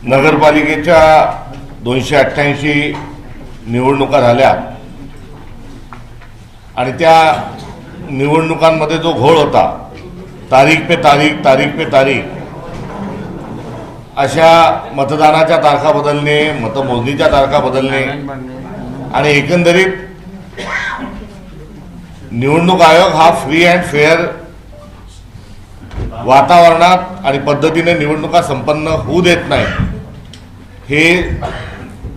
नगरपालिकेच्या 288 निवडणुका झाल्या आणि त्या निवडणुकांमध्ये जो घोळ होता, तारीख पे तारीख अशा मतदानाच्या तारखा बदलणे, मतमोजणीच्या तारखा बदलणे आणि एकंदरीत निवडणूक आयोग हा फ्री अँड फेअर वातावरणात आणि पद्धतीने निवडणुका संपन्न होऊ देत नाही,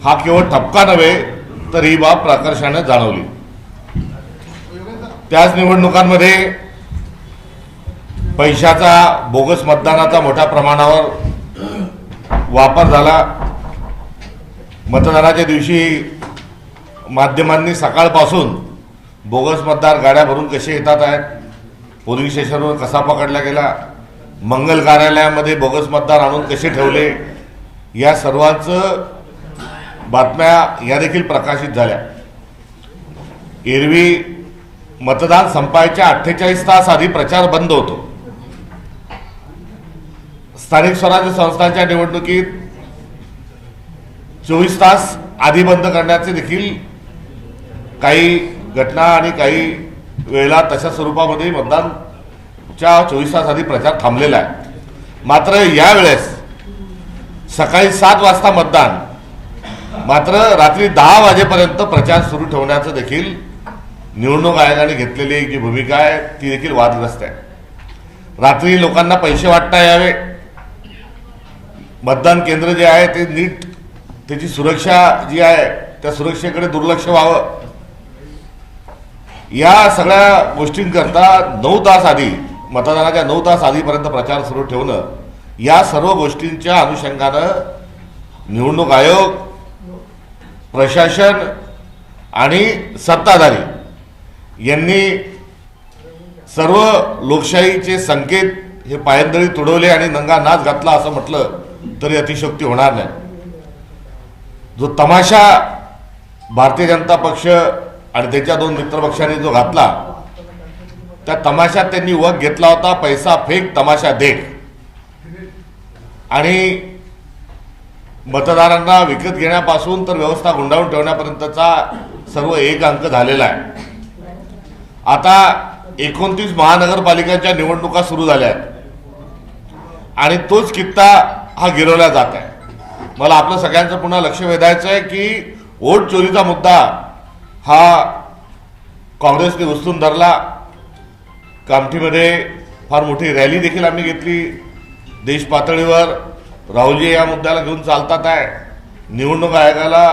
हा केवळ ठपका नव्हे तर ही बाब प्रकर्षाने जाणवली। त्याच निवडणुकांमध्ये पैशाचा, बोगस मतदानाचा मोठ्या प्रमाणावर वापर झाला। मतदानाच्या दिवशी माध्यमांनी सकाळपासून बोगस मतदार गाड्या भरून कसे येतात आहेत, पोलिंग स्टेशनवर कसा पकडला गेला, मंगल कार्यालयामध्ये बोगस मतदार आणून कसे ठेवले, या सर्वांचं बातम्या या देखील प्रकाशित झाल्या। एरवी मतदान संपायच्या 48 तास आधी प्रचार बंद होतो। स्थानिक स्वराज्य संस्थांच्या निवडणुकीत 24 तास आधी बंद करण्याचे देखील काही घटना आणि काही वेळेला तशा स्वरूपामध्ये मतदानच्या 24 तास आधी प्रचार थांबलेला आहे। मात्र यावेळेस सकाळी 7 वाजता मतदान, मात्र रात्री 10 वाजेपर्यंत प्रचार सुरू ठेवण्याचं देखील निवडणूक आयोगाने घेतलेली जी भूमिका आहे ती देखील वादग्रस्त आहे। रात्री लोकांना पैसे वाटता यावे, मतदान केंद्र जे आहे ते नीट, त्याची सुरक्षा जी आहे त्या सुरक्षेकडे दुर्लक्ष व्हावं, या सगळ्या गोष्टींकरता 9 तास आधी, मतदानाच्या 9 तास आधीपर्यंत प्रचार सुरू ठेवणं, या सर्व गोष्टींच्या अनुषंगानं निवडणूक आयोग, प्रशासन आणि सत्ताधारी यांनी सर्व लोकशाहीचे संकेत हे पायंदळी तुडवले आणि नंगा नाच घातला असं म्हटलं तरी अतिशयोक्ती होणार नाही। जो तमाशा भारतीय जनता पक्ष आणि त्याच्या 2 मित्रपक्षांनी जो घातला, त्या तमाशात त्यांनी वग घेतला होता, पैसा फेक तमाशा देख, आणि मतदारांना विकत घेण्यापासून तर व्यवस्था गुंडाळून ठेवण्यापर्यंतचा सर्व एक अंक झालेला आहे। आता 29 महानगरपालिकांच्या निवडणुका सुरू झाल्या आहेत आणि तोच कित्ता हा गिरवला जात आहे। मला आपलं सगळ्यांचं पुन्हा लक्ष वेधायचं आहे की वोट चोरीचा मुद्दा हा काँग्रेसने उचलून धरला। कामठीमध्ये फार मोठी रॅली देखील आम्ही घेतली, देश पातळीवर राहुलजी या मुद्द्याला घेऊन चालतात आहे। निवडणूक आयोगाला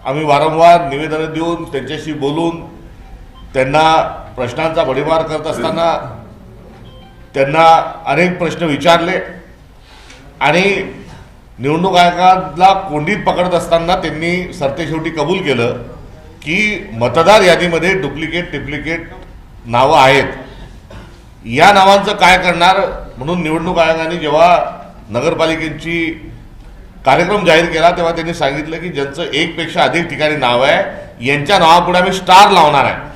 आम्ही वारंवार निवेदनं देऊन, त्यांच्याशी बोलून, त्यांना प्रश्नांचा भडीमार करत असताना त्यांना अनेक प्रश्न विचारले आणि निवडणूक आयोगाला कोंडीत पकडत असताना त्यांनी सरतेशेवटी कबूल केलं की मतदार यादीमध्ये डुप्लिकेट नावं आहेत, या नावांचं काय करणार म्हणून निवडणूक आयोगाने जेव्हा नगरपालिकेची कार्यक्रम जाहीर केला तेव्हा त्यांनी सांगितलं की ज्यांचं 1 पेक्षा अधिक ठिकाणी नाव आहे यांच्या नावापुढे आम्ही स्टार लावणार आहे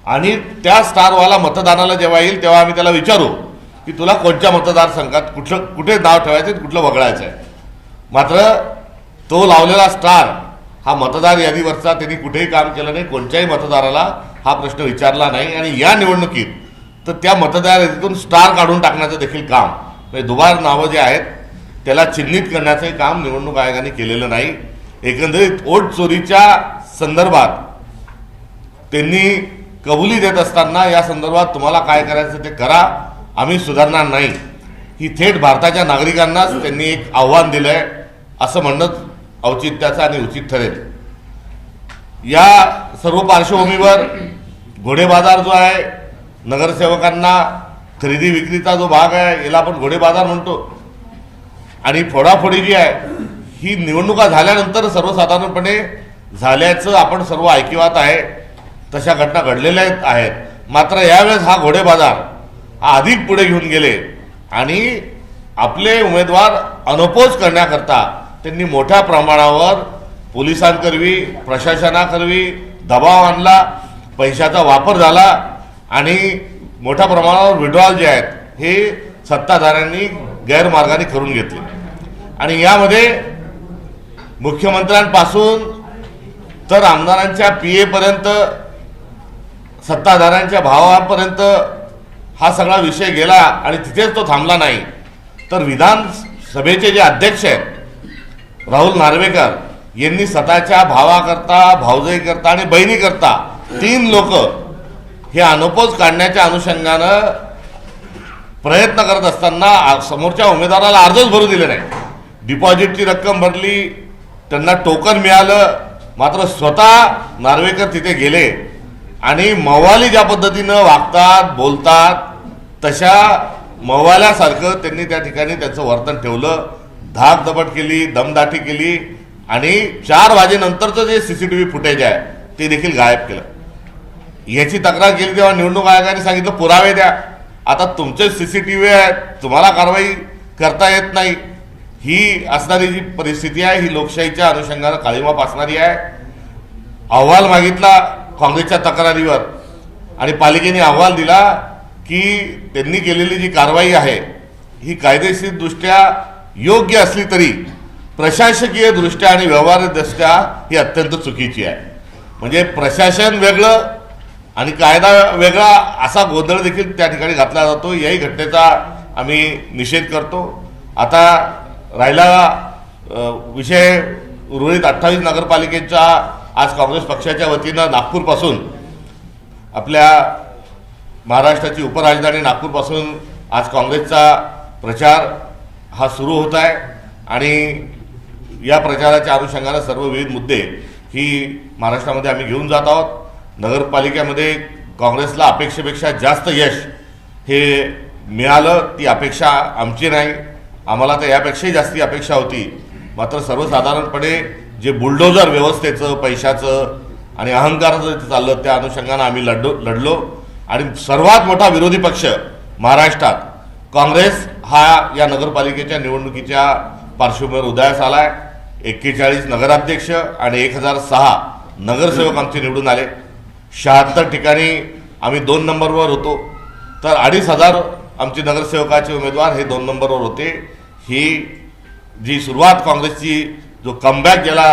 आणि त्या स्टारवाला मतदानाला जेव्हा येईल तेव्हा आम्ही त्याला विचारू की तुला कोणत्या मतदारसंघात कुठे नाव ठेवायचं, कुठलं वगळायचं आहे। मात्र तो लावलेला स्टार हा मतदार यादीवरचा त्यांनी कुठेही काम केलं नाही, कोणत्याही मतदाराला हा प्रश्न विचारला नाही आणि या निवडणुकीत तर त्या मतदार यादीतून स्टार काढून टाकण्याचं देखील काम, म्हणजे दुबार नावं जे आहेत त्याला चिन्हित करण्याचे काम निवडणूक आयोगाने केलेलं नाही। एकंदरीत वोट चोरीच्या संदर्भात त्यांनी कबुली देत असताना या संदर्भात तुम्हाला काय करायचं ते करा, आम्ही सुधारणार नाही, ही थेट भारताच्या नागरिकांनाच त्यांनी एक आव्हान दिलंय असं म्हणणं औचित्याचं आणि उचित ठरेल। या सर्व पार्श्वभूमीवर घोडे बाजार जो आहे, नगरसेवकांना खरेदी विक्रीचा जो भाग आहे याला आपण घोडे बाजार म्हणतो, आणि फोडाफोडी जी आहे ही निवडणुका झाल्यानंतर सर्वसाधारणपणे झाल्याचं आपण सर्व ऐकिवात आहे, तशा घटना घडलेल्या आहेत। मात्र यावेळेस हा घोडे बाजार हा अधिक पुढे घेऊन गेले आणि आपले उमेदवार अनपोज करण्याकरता त्यांनी मोठ्या प्रमाणावर पोलिसांकरवी, प्रशासनाकरवी दबाव आणला, पैशाचा वापर झाला आणि मोठ्या प्रमाणावर विड्रॉल जे आहेत हे सत्ताधाऱ्यांनी गैरमार्गाने करून घेतले आणि यामध्ये मुख्यमंत्र्यांपासून तर आमदारांच्या पीए पर्यंत, सत्ताधाऱ्यांच्या भावापर्यंत हा सगळा विषय गेला आणि तिथेच तो थांबला नाही, तर विधानसभेचे जे अध्यक्ष आहेत राहुल नार्वेकर यांनी स्वतःच्या भावाकरता, भावजाईकरता आणि बहिणीकरता 3 लोक हे अनोपोज काढण्याच्या अनुषंगानं प्रयत्न करत असताना समोरच्या उमेदवाराला अर्जच भरू दिले नाही. डिपॉझिटची रक्कम भरली, त्यांना टोकन मिळालं, मात्र स्वतः नार्वेकर तिथे गेले आणि मवाली ज्या पद्धतीनं वागतात, बोलतात, तशा मवाल्यासारखं त्यांनी त्या ठिकाणी त्यांचं वर्तन ठेवलं. धाकदपट केली, दमदाटी केली आणि 4 वाजेनंतरचं जे CCTV फुटेज आहे ते देखील गायब केलं. याची तक्रार केली तेव्हा निवडणूक आयोगाने सांगितलं पुरावे द्या. आता तुमचे CCTV आहेत, तुम्हाला कारवाई करता येत नाही. ही असणारी जी परिस्थिती आहे ही लोकशाहीच्या अनुषंगानं काळीमा पासणारी आहे. अहवाल मागितला काँग्रेसच्या तक्रारीवर आणि पालिकेने अहवाल दिला की त्यांनी केलेली जी कारवाई आहे ही कायदेशीरदृष्ट्या योग्य असली तरी प्रशासकीय दृष्ट्या आणि व्यवहारदृष्ट्या ही अत्यंत चुकीची आहे. म्हणजे प्रशासन वेगळं आणि कायदा वेगळा असा गोंधळ देखील त्या ठिकाणी घातला जातो. याही घटनेचा आम्ही निषेध करतो. आता राहिला विषय उर्वरित 28 नगरपालिकेचा आज काँग्रेस पक्षाच्या वतीनं नागपूरपासून, आपल्या महाराष्ट्राची उपराजधानी नागपूरपासून आज काँग्रेसचा प्रचार हा सुरू होत आहे आणि या प्रचाराच्या अनुषंगानं सर्व विविध मुद्दे ही महाराष्ट्रामध्ये आम्ही घेऊन जात आहोत. नगरपालिकेमध्ये काँग्रेसला अपेक्षेपेक्षा जास्त यश हे मिळालं, ती अपेक्षा आमची नाही. आम्हाला तर यापेक्षाही जास्ती अपेक्षा होती. मात्र सर्वसाधारणपणे जे बुलडोजर व्यवस्थेचं, पैशाचं आणि अहंकाराचं जे चाललं त्या अनुषंगानं आम्ही लढलो आणि सर्वात मोठा विरोधी पक्ष महाराष्ट्रात काँग्रेस हा या नगरपालिकेच्या निवडणुकीच्या पार्श्वभूमीवर उदयास आला आहे. 41 नगराध्यक्ष आणि 1006 नगरसेवक आमचे निवडून आले. 76 ठिकाणी आम्ही 2 नंबरवर होतो, तर 2500 आमचे नगरसेवकाचे उमेदवार हे 2 नंबरवर होते. ही जी सुरुवात काँग्रेसची, जो कमबॅक ज्याला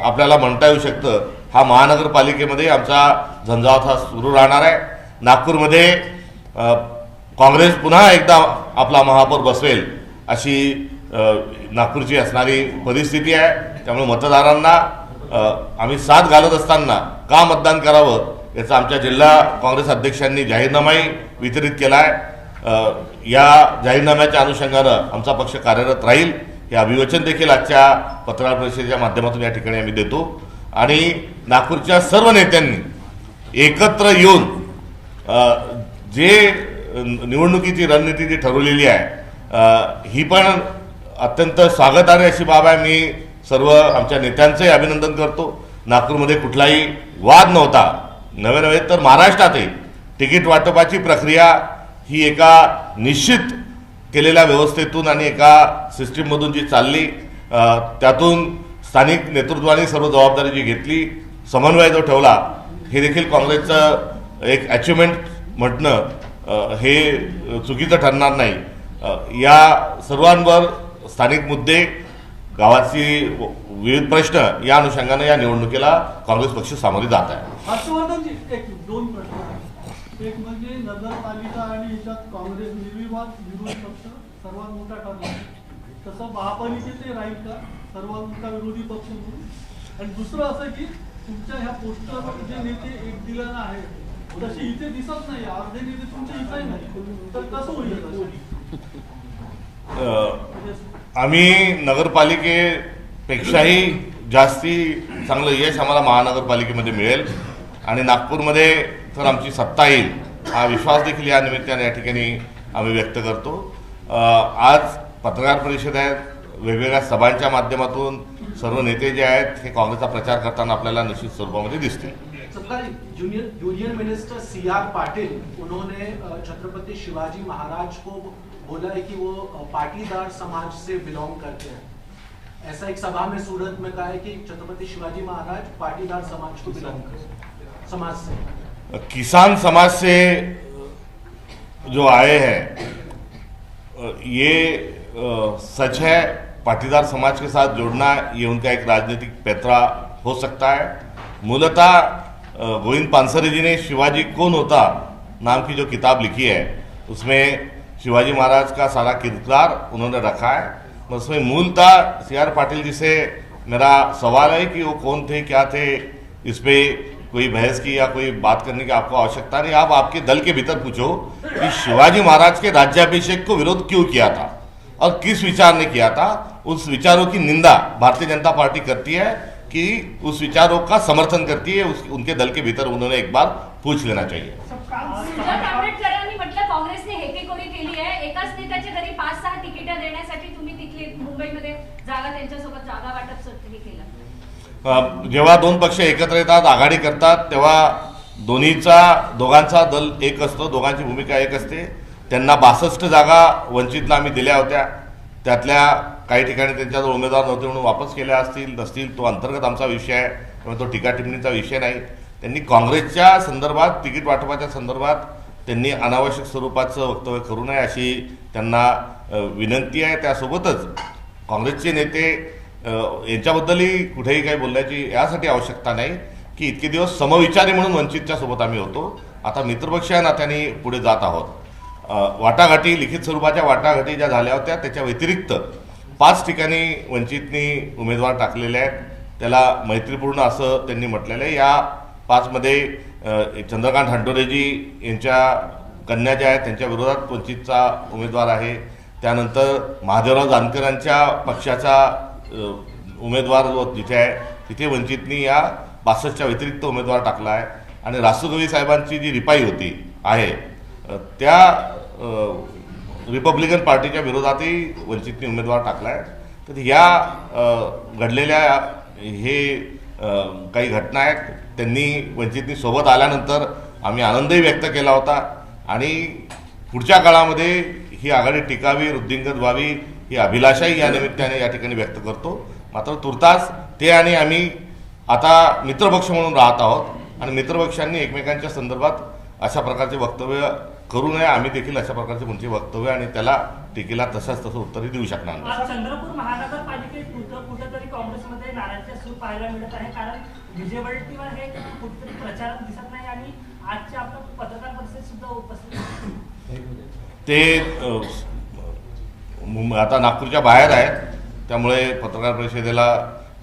आपल्याला म्हणता येऊ शकतं, हा महानगरपालिकेमध्ये आमचा झंझावात हा सुरू राहणार आहे. नागपूरमध्ये काँग्रेस पुन्हा एकदा आपला महापौर बसवेल अशी नागपूरची असणारी परिस्थिती आहे. त्यामुळे मतदारांना आम्ही साथ घालत असताना का मतदान करावं याचा आमच्या जिल्हा काँग्रेस अध्यक्षांनी जाहीरनामाही वितरित केला आहे. या जाहीरनाम्याच्या अनुषंगानं आमचा पक्ष कार्यरत राहील हे अभिवचन देखील आजच्या पत्रकार परिषदेच्या माध्यमातून या ठिकाणी आम्ही देतो. आणि नागपूरच्या सर्व नेत्यांनी एकत्र येऊन जे निवडणुकीची रणनीती जी ठरवलेली आहे ही पण अत्यंत स्वागतार्ह अशी बाब आहे. मी सर्व आमच्या नेत्यांचंही अभिनंदन करतो. नागपूरमध्ये कुठलाही वाद नव्हता. नव्हे तर महाराष्ट्रातही तिकीट वाटपाची प्रक्रिया ही एका निश्चित केलेल्या व्यवस्थेतून आणि एका सिस्टीममधून जी चालली, त्यातून स्थानिक नेतृत्वाने सर्व जबाबदारी जी घेतली, समन्वय जो ठेवला, हे देखील काँग्रेसचं एक अचिव्हमेंट म्हटणं हे चुकीचं ठरणार नाही. या सर्वांवर स्थानिक मुद्दे, गावाची विविध प्रश्न या अनुषंगाने या निवडणुकीला काँग्रेस पक्ष सामोरे जात आहे. हर्षवर्धनजी, एक 2 प्रश्न आहेत. एक म्हणजे नगरपालिका आणि याच्यात काँग्रेस निर्विवाद विरोधी पक्ष सर्वात मोठा ठरला, तसं महापालिकेत राहील का सर्वात मोठा विरोधी पक्ष म्हणून? आणि दुसरं असं की तुमच्या ह्या पोस्टरवर जे नेते एक दिलं आहे तसे इथे दिसत नाही, अर्धे नेते तुमच्या इथे नाही, तर कसं होईल? आम्ही नगरपालिकेपेक्षाही जास्ती चांगलं यश आम्हाला महानगरपालिकेमध्ये मिळेल आणि नागपूरमध्ये तर आमची सत्ता येईल हा विश्वास देखील या निमित्ताने या ठिकाणी आम्ही व्यक्त करतो. आज पत्रकार परिषद आहेत, वेगवेगळ्या सभांच्या माध्यमातून सर्व नेते जे आहेत हे काँग्रेसचा प्रचार करताना आपल्याला निश्चित स्वरूपामध्ये दिसतील. यूनियन मिनिस्टर CR पाटिल उन्होंने छत्रपति शिवाजी महाराज को बोला है कि वो पाटीदार समाज से बिलोंग करते हैं. ऐसा एक सभा में सूरत में कहा है कि छत्रपति शिवाजी महाराज पाटीदार समाज को बिलोंग करते हैं, समाज से. किसान समाज से जो आए हैं ये सच है पाटीदार समाज के साथ जोड़ना ये उनका एक राजनीतिक पैतरा हो सकता है। मूलतः गोविंद पानसरे जी ने शिवाजी कौन होता नाम की जो किताब लिखी है उसमें शिवाजी महाराज का सारा किरदार उन्होंने रखा है। उसमें मूलतः CR पाटिल जी से मेरा सवाल है कि वो कौन थे, क्या थे, इस पे कोई बहस की या कोई बात करने की आपको आवश्यकता नहीं। आप आपके दल के भीतर पूछो कि शिवाजी महाराज के राज्याभिषेक को विरोध क्यों किया था और किस विचार ने किया था। उस विचारों की निंदा भारतीय जनता पार्टी करती है कि उस विचारों का समर्थन करती है, उनके दल के भीतर उन्होंने एक बार पूछ लेना चाहिए। सुजात आंबेडकरांनी म्हटलं काँग्रेसने हेकेखोरी केली आहे, एकाच नेत्याच्या घरी 5-6 तिकीटं देण्यासाठी तुम्ही तिथले मुंबईमध्ये त्यांच्यासोबत जागा वाटप हे केलं। जेव्हा दोन पक्ष एकत्र येतात, आघाडी करतात, तेव्हा दोघांचा दल एक असतो, दोघांची भूमिका एक असते। त्यांना 62 जागा वंचितला आम्ही दिल्या होत्या, त्यातल्या काही ठिकाणी त्यांच्याजवळ उमेदवार नव्हते म्हणून वापस केल्या नसतील, तो अंतर्गत आमचा विषय आहे, त्यामुळे तो टीका टिप्पणीचा विषय नाही। त्यांनी काँग्रेसच्या संदर्भात, तिकीट वाटपाच्या संदर्भात त्यांनी अनावश्यक स्वरूपाचं वक्तव्य करू नये अशी त्यांना विनंती आहे। त्यासोबतच काँग्रेसचे नेते यांच्याबद्दलही कुठेही काही बोलण्याची यासाठी आवश्यकता नाही की इतके दिवस समविचारी म्हणून वंचितच्या सोबत आम्ही होतो, आता मित्रपक्ष या नात्याने पुढे जात आहोत। वाटाघाटी, लिखित स्वरूपाच्या वाटाघाटी ज्या झाल्या होत्या त्याच्या व्यतिरिक्त 5 ठिकाणी वंचितनी उमेदवार टाकलेले आहेत, त्याला मैत्रीपूर्ण असं त्यांनी म्हटलेलं आहे। या 5 मध्ये चंद्रकांत हंडोरेजी यांच्या कन्या ज्या आहेत त्यांच्या विरोधात वंचितचा उमेदवार आहे। त्यानंतर महादेवराव जानकरांच्या पक्षाचा उमेदवार जिथे आहे तिथे वंचितनी या 62च्या व्यतिरिक्त उमेदवार टाकला आहे। आणि रासुगवी साहेबांची जी रिपाई होती आहे त्या रिपब्लिकन पार्टीच्या विरोधातही वंचितनी उमेदवार टाकला आहे। तर या घडलेल्या हे काही घटना आहेत, त्यांनी वंचितनी सोबत आल्यानंतर आम्ही आनंदही व्यक्त केला होता आणि पुढच्या काळामध्ये ही आघाडी टिकावी, वृद्धिंगत व्हावी ही अभिलाषाही या निमित्ताने या ठिकाणी व्यक्त करतो। मात्र तुर्तास ते आणि आम्ही आता मित्रपक्ष म्हणून राहत आहोत आणि मित्रपक्षांनी एकमेकांच्या संदर्भात अशा प्रकारचे वक्तव्य करू नये। आम्ही देखील अशा प्रकारचे कोणते वक्तव्य आणि त्याला टीकेला तसं उत्तरही देऊ शकणार नाही। चंद्रपूर महानगरपालिकेत कुठेतरी काँग्रेसमध्ये नाराजी सूर पाहायला मिळत आहे, कारण विजयवंतीवर हे कुठेतरी प्रचार दिसत नाही आणि आजच्या आपल्या पत्रकार परिषदेत सुद्धा उपस्थित ते आता नागपूरच्या बाहेर आहेत, त्यामुळे पत्रकार परिषदेला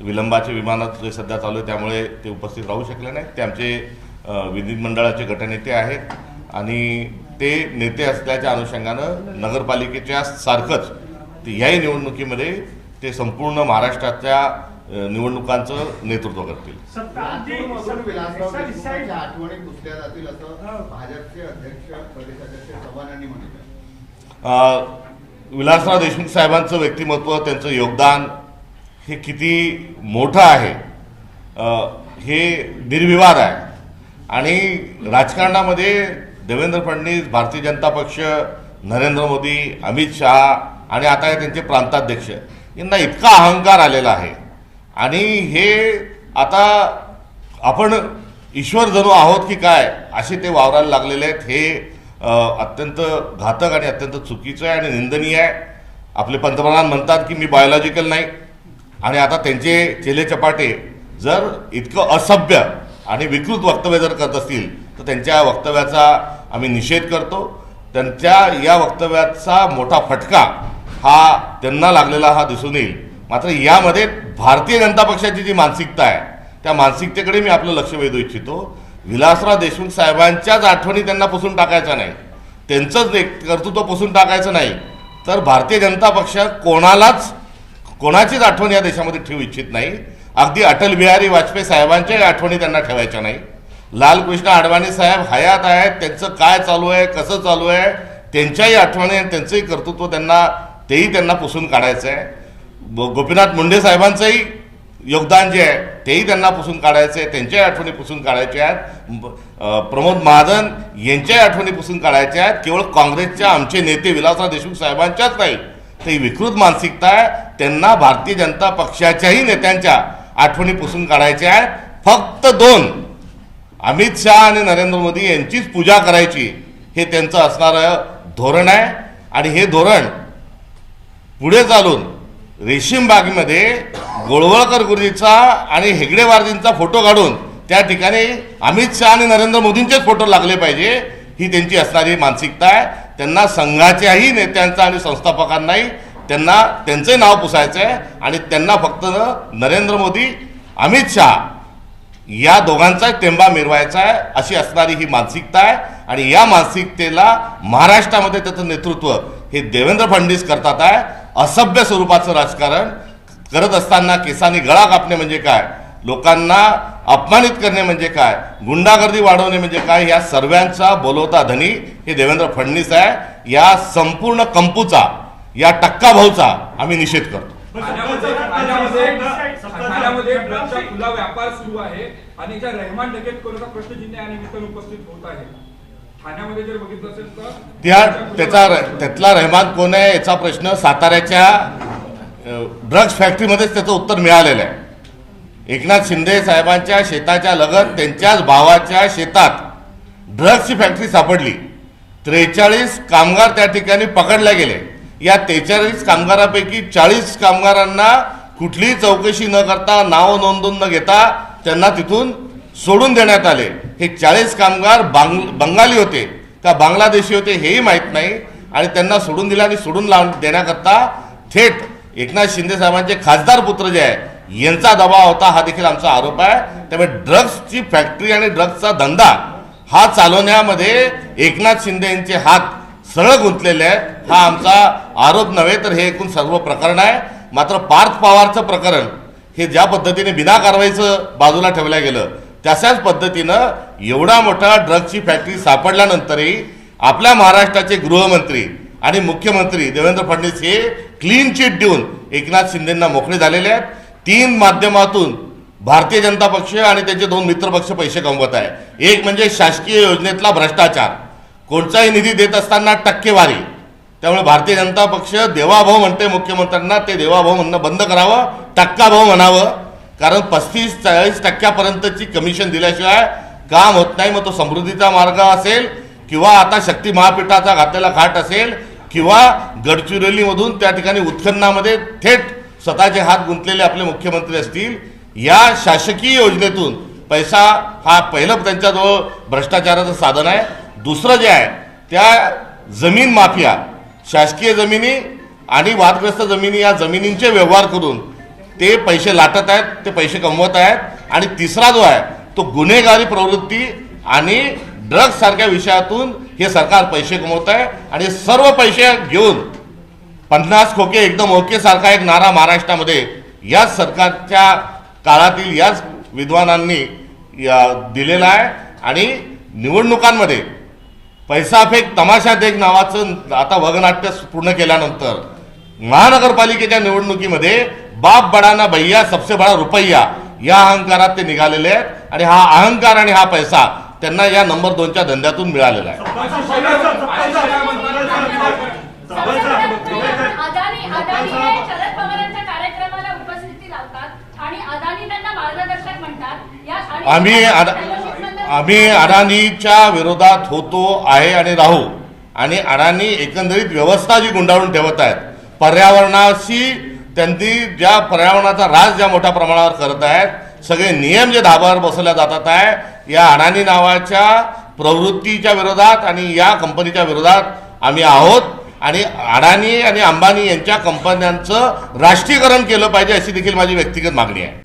विलंबाचे विमानात जे सध्या चालू आहे त्यामुळे ते उपस्थित राहू शकले नाहीत। ते आमचे विधिमंडळाचे गटनेते आहेत आणि ते नेते असल्याच्या अनुषंगानं नगरपालिकेच्या सारखंच याही निवडणुकीमध्ये ते संपूर्ण महाराष्ट्राच्या निवडणुकांचं नेतृत्व करतील। आठवणी पुसल्या जातील असं भाजपचे अध्यक्ष, प्रदेशाध्यक्ष चव्हाण यांनी म्हटलं। विलासराव देशमुख साहेबांचं व्यक्तिमत्व, त्यांचं योगदान हे किती मोठं आहे हे निर्विवाद आहे आणि राजकारणामध्ये देवेंद्र फडणवीस, भारतीय जनता पक्ष, नरेंद्र मोदी, अमित शहा आणि आता त्यांचे प्रांताध्यक्ष यांना इतका अहंकार आलेला आहे आणि हे आता आपण ईश्वर जणू आहोत की काय असे ते वावरायला लागलेले आहेत। हे अत्यंत घातक आणि अत्यंत चुकीचं आहे आणि निंदनीय आहे। आपले पंतप्रधान म्हणतात की मी बायोलॉजिकल नाही आणि आता त्यांचे चेले चपाटे जर इतकं असभ्य आणि विकृत वक्तव्य जर करत असतील तर त्यांच्या वक्तव्याचा आम्ही निषेध करतो। त्यांच्या या वक्तव्याचा मोठा फटका हा त्यांना लागलेला हा दिसून येईल। मात्र यामध्ये भारतीय जनता पक्षाची जी मानसिकता आहे त्या मानसिकतेकडे मी आपलं लक्ष वेधू इच्छितो। विलासराव देशमुख साहेबांच्याच आठवणी त्यांना पुसून टाकायचा नाही, त्यांचंच कर्तृत्व पुसून टाकायचं नाही, तर भारतीय जनता पक्ष कोणाचीच आठवण या देशामध्ये ठेवू इच्छित नाही। अगदी अटल बिहारी वाजपेयी साहेबांच्याही आठवणी त्यांना ठेवायच्या नाही। लालकृष्ण अडवाणी साहेब हयात आहेत, त्यांचं काय चालू आहे, कसं चालू आहे, त्यांच्याही आठवणी आणि त्यांचंही कर्तृत्व त्यांना पुसून काढायचं आहे। गोपीनाथ मुंडे साहेबांचंही योगदान जे आहे तेही त्यांना पुसून काढायचं आहे, त्यांच्याही आठवणी पुसून काढायच्या आहेत। प्रमोद महाजन यांच्याही आठवणी पुसून काढायच्या आहेत। केवळ काँग्रेसच्या आमचे नेते विलासराव देशमुख साहेबांच्याच नाही, ही विकृत मानसिकता आहे, त्यांना भारतीय जनता पक्षाच्याही नेत्यांच्या आठवणी पुसून काढायच्या आहेत। फक्त 2 अमित शहा आणि नरेंद्र मोदी यांचीच पूजा करायची हे त्यांचं असणारं धोरण आहे आणि हे धोरण पुढे चालून रेशीम बागेमध्ये गोळवळकर गुरुजीचा आणि हेगडेवारजींचा फोटो काढून त्या ठिकाणी अमित शहा आणि नरेंद्र मोदींचेच फोटो लागले पाहिजे, ही त्यांची असणारी मानसिकता आहे. त्यांना संघाच्याही नेत्यांचा आणि संस्थापकांनाही त्यांना त्यांचे नाव पुसायचं आहे आणि त्यांना फक्त नरेंद्र मोदी अमित शहा या दोघांचाच टेंबा मिरवायचा आहे, अशी असणारी ही मानसिकता आहे. आणि या मानसिकतेला महाराष्ट्रामध्ये त्याचं नेतृत्व हे देवेंद्र फडणवीस करतात आहे. असभ्य स्वरूपाचं राजकारण करत असताना केसांनी गळा कापणे म्हणजे काय, लोकांना अपमानित करणे म्हणजे काय, गुंडागर्दी वाढवणे म्हणजे काय, या सर्वांचा बोलवता धनी हे देवेंद्र फडणवीस आहे. या संपूर्ण कंपूचा, या टक्का भाऊचा आम्ही निषेध करतो. ठाण्यामध्ये ड्रग्सचा खुला व्यापार सुरू आहे आणि ज्या रहमान डकेतखोरीचा प्रश्नचिन्ह या निमित्ताने उपस्थित होत आहे. ठाण्यामध्ये जर बघितलं असेल तर त्यातला रहमान कोण आहे याचा प्रश्न साताऱ्याच्या ड्रग्ज फॅक्टरीमध्येच त्याचं उत्तर मिळालेलं आहे. एकनाथ शिंदे साहेबांच्या शेताच्या लगत त्यांच्याच भावाच्या शेतात ड्रग्जची फॅक्टरी सापडली. 43 कामगार त्या ठिकाणी पकडले गेले. या 43 कामगारांपैकी 40 कामगारांना कुठलीही चौकशी न करता, नाव नोंदवून न घेता त्यांना तिथून सोडून देण्यात आले. हे 40 कामगार बंगाली होते का बांगलादेशी होते हेही माहीत नाही आणि त्यांना सोडून दिलं आणि सोडून देण्याकरता थेट एकनाथ शिंदे साहेबांचे खासदार पुत्र जे आहे यांचा दबाव होता, हा देखील आमचा आरोप आहे. त्यामुळे ड्रग्सची फॅक्टरी आणि ड्रग्सचा धंदा हा चालवण्यामध्ये एकनाथ शिंदे यांचे हात सरळ गुंतलेले आहेत, हा आमचा आरोप नव्हे तर हे एकूण सर्व प्रकरण आहे. मात्र पार्थ पवारचं प्रकरण हे ज्या पद्धतीने बिना कारवाईचं बाजूला ठेवलं गेलं, तशाच पद्धतीनं एवढा मोठा ड्रग्सची फॅक्टरी सापडल्यानंतरही आपल्या महाराष्ट्राचे गृहमंत्री आणि मुख्यमंत्री देवेंद्र फडणवीस हे क्लीन चिट देऊन एकनाथ शिंदेंना मोकळे झालेले आहेत. 3 माध्यमातून भारतीय जनता पक्ष आणि त्यांचे 2 मित्रपक्ष पैसे कमवत आहे. एक म्हणजे शासकीय योजनेतला भ्रष्टाचार, कोणताही निधी देत असताना टक्केवारी. त्यामुळे भारतीय जनता पक्ष देवाभाऊ म्हणते मुख्यमंत्र्यांना, ते देवाभाऊ म्हणणं बंद करावं, टक्काभाऊ म्हणावं. कारण 35-40% कमिशन दिल्याशिवाय काम होत नाही. मग तो समृद्धीचा मार्ग असेल किंवा आता शक्ती महापीठाचा घातलेला घाट असेल किंवा गडचिरोलीमधून त्या ठिकाणी उत्खननामध्ये थेट स्वतःचे हात गुंतलेले आपले मुख्यमंत्री असतील. या शासकीय योजनेतून पैसा हा पहिलं त्यांच्याजवळ भ्रष्टाचाराचं साधन आहे. दुसरं जे आहे त्या जमीन माफिया, शासकीय जमिनी आणि वादग्रस्त जमिनी, या जमिनींचे व्यवहार करून ते पैसे लाटत आहेत, ते पैसे कमवत आहेत. आणि तिसरा जो आहे तो गुन्हेगारी प्रवृत्ती आणि ड्रग्ज सारख्या विषयातून हे सरकार पैसे कमवत आहे. आणि सर्व पैसे घेऊन 50 खोके एकदम ओके सारखा एक नारा महाराष्ट्रामध्ये याच सरकारच्या काळातील याच विद्वानांनी दिलेला आहे. आणि निवडणुकांमध्ये पैसा फेक तमाशा देख नावाचं आता वगनाट्य पूर्ण केल्यानंतर महानगरपालिकेच्या निवडणुकीमध्ये बाप बडाना भैया सबसे बडा रुपया या अहंकारात ते निघालेले आहेत. आणि हा अहंकार आणि हा पैसा त्यांना या नंबर 2च्या धंद्यातून मिळालेला आहे. अदानी हे शरद पवारांच्या कार्यक्रमाला उपस्थिती लावतात आणि अदानी त्यांना मार्गदर्शक म्हणतात. आम्ही अडाणीच्या विरोधात होतो आहे आणि राहू. आणि अडाणी एकंदरीत व्यवस्था जी गुंडाळून ठेवत आहेत, पर्यावरणाशी त्यांनी ज्या पर्यावरणाचा ऱ्हास ज्या मोठ्या प्रमाणावर करत आहेत, सगळे नियम जे धाबावर बसवल्या जातात आहे, या अडाणी नावाच्या प्रवृत्तीच्या विरोधात आणि या कंपनीच्या विरोधात आम्ही आहोत. आणि अडाणी आणि अंबानी यांच्या कंपन्यांचं राष्ट्रीयकरण केलं पाहिजे अशी देखील माझी व्यक्तिगत मागणी आहे.